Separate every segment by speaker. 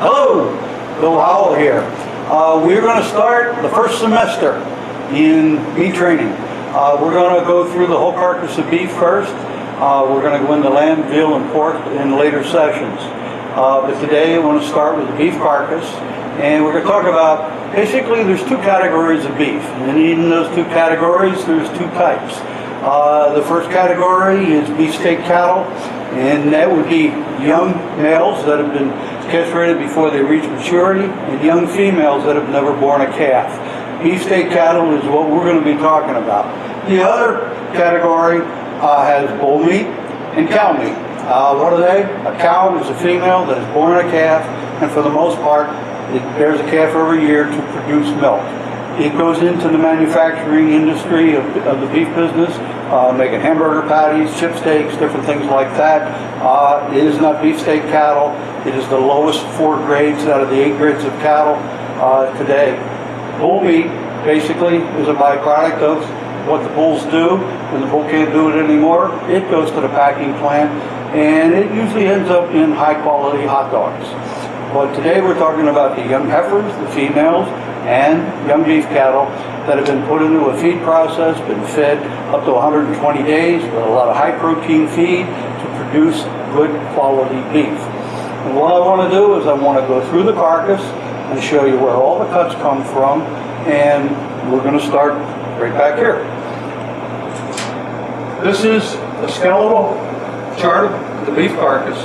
Speaker 1: Hello, Bill Howell here. We're going to start the first semester in beef training. We're going to go through the whole carcass of beef first. We're going to go into lamb, veal, and pork in later sessions. But today I want to start with the beef carcass, and we're going to talk about, basically there's two categories of beef, and in those two categories there's two types. The first category is beefsteak cattle, and that would be young males that have been castrated before they reach maturity, and young females that have never born a calf. Beefsteak cattle is what we're going to be talking about. The other category has bull meat and cow meat. What are they? A cow is a female that has born a calf, and for the most part it bears a calf every year to produce milk. It goes into the manufacturing industry of the beef business, making hamburger patties, chip steaks, different things like that. It is not beefsteak cattle. It is the lowest 4 grades out of the 8 grades of cattle today. Bull meat basically is a byproduct of what the bulls do. When the bull can't do it anymore, it goes to the packing plant, and it usually ends up in high quality hot dogs. But today we're talking about the young heifers, the females, and young beef cattle that have been put into a feed process, been fed up to 120 days with a lot of high protein feed to produce good quality beef. And what I want to do is I want to go through the carcass and show you where all the cuts come from, and we're going to start right back here. This is a skeletal chart of the beef carcass,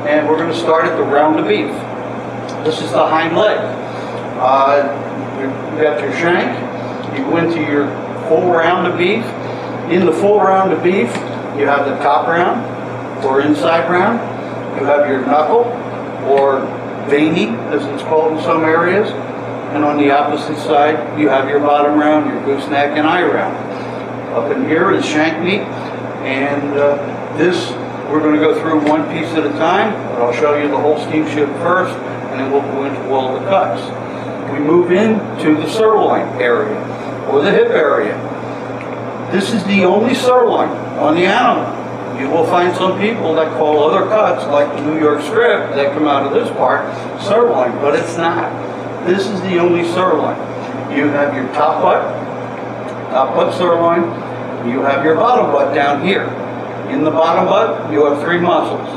Speaker 1: and we're going to start at the round of beef. This is the hind leg. You've got your shank. You go into your full round of beef. In the full round of beef, you have the top round or inside round. You have your knuckle or veiny, as it's called in some areas. And on the opposite side, you have your bottom round, your gooseneck and eye round. Up in here is shank meat, and this we're going to go through one piece at a time, but I'll show you the whole steamship first, and then we'll go into all the cuts. We move into the sirloin area, or the hip area. This is the only sirloin on the animal. You will find some people that call other cuts, like the New York strip, that come out of this part, sirloin, but it's not. This is the only sirloin. You have your top butt sirloin, you have your bottom butt down here. In the bottom butt, you have 3 muscles.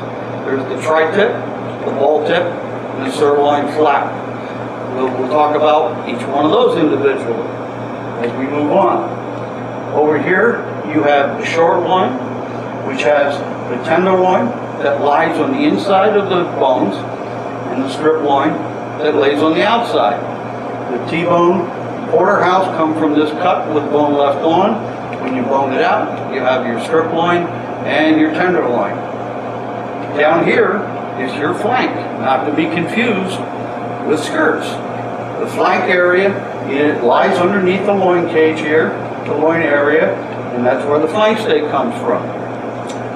Speaker 1: There's the tri-tip, the ball tip, and the sirloin flap. We'll talk about each one of those individually as we move on. Over here, you have the short loin, which has the tenderloin that lies on the inside of the bones, and the strip loin that lays on the outside. The T-bone porterhouse come from this cut with bone left on. When you bone it out, you have your strip loin and your tenderloin. Down here is your flank, not to be confused with skirts. The flank area, it lies underneath the loin cage here, the loin area, and that's where the flank steak comes from.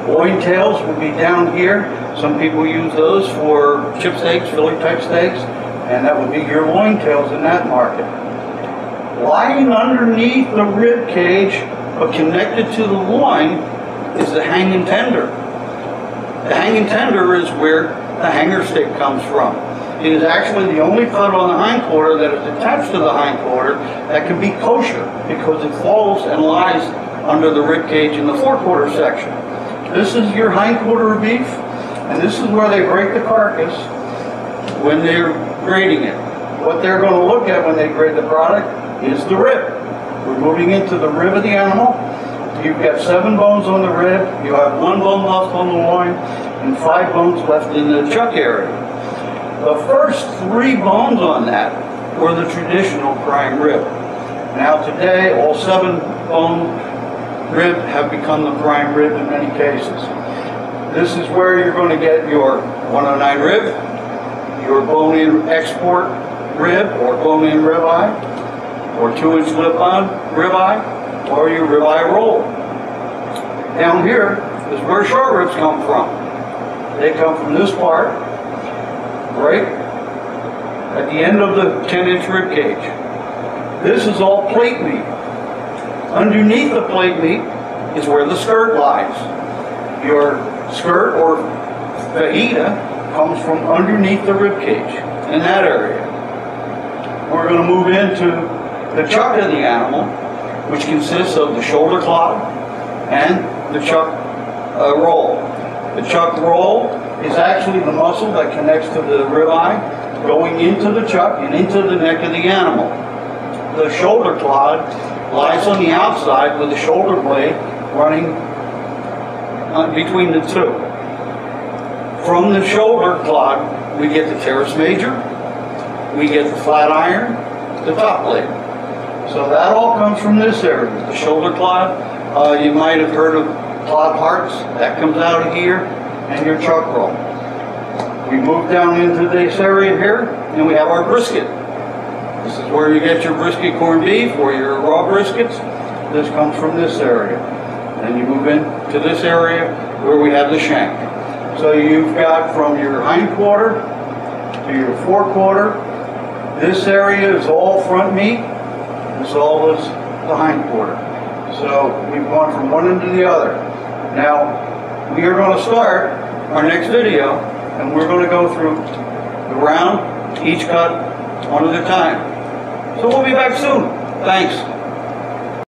Speaker 1: Loin tails will be down here. Some people use those for chip steaks, Philly type steaks, and that would be your loin tails in that market. Lying underneath the rib cage, but connected to the loin, is the hanging tender. The hanging tender is where the hanger steak comes from. It is actually the only cut on the hindquarter that is attached to the hindquarter that can be kosher, because it falls and lies under the rib cage in the forequarter section. This is your hindquarter of beef, and this is where they break the carcass when they're grading it. What they're going to look at when they grade the product is the rib. We're moving into the rib of the animal. You've got 7 bones on the rib, you have 1 bone left on the loin, and 5 bones left in the chuck area. The first 3 bones on that were the traditional prime rib. Now today, all 7 bone rib have become the prime rib in many cases. This is where you're going to get your 109 rib, your bone-in export rib, or bone-in ribeye, or 2-inch lip-on ribeye, or your ribeye roll. Down here is where short ribs come from. They come from this part, right at the end of the 10-inch rib cage. This is all plate meat. Underneath the plate meat is where the skirt lies. Your skirt or fajita comes from underneath the rib cage, in that area. We're going to move into the chuck of the animal, which consists of the shoulder clod and the chuck roll. The chuck roll is actually the muscle that connects to the ribeye, going into the chuck and into the neck of the animal. The shoulder clod lies on the outside with the shoulder blade running between the two. From the shoulder clod, we get the teres major, we get the flat iron, the top blade. So that all comes from this area. The shoulder clod, you might have heard of clod hearts, that comes out of here, and your chuck roll. We move down into this area here, and we have our brisket. This is where you get your brisket corned beef or your raw briskets. This comes from this area. Then you move into this area where we have the shank. So you've got from your hind quarter to your forequarter. This area is all front meat. This all is the hind quarter. So we've gone from one end to the other. Now we are going to start our next video, and we're going to go through the round, each cut one at a time. So we'll be back soon. Thanks.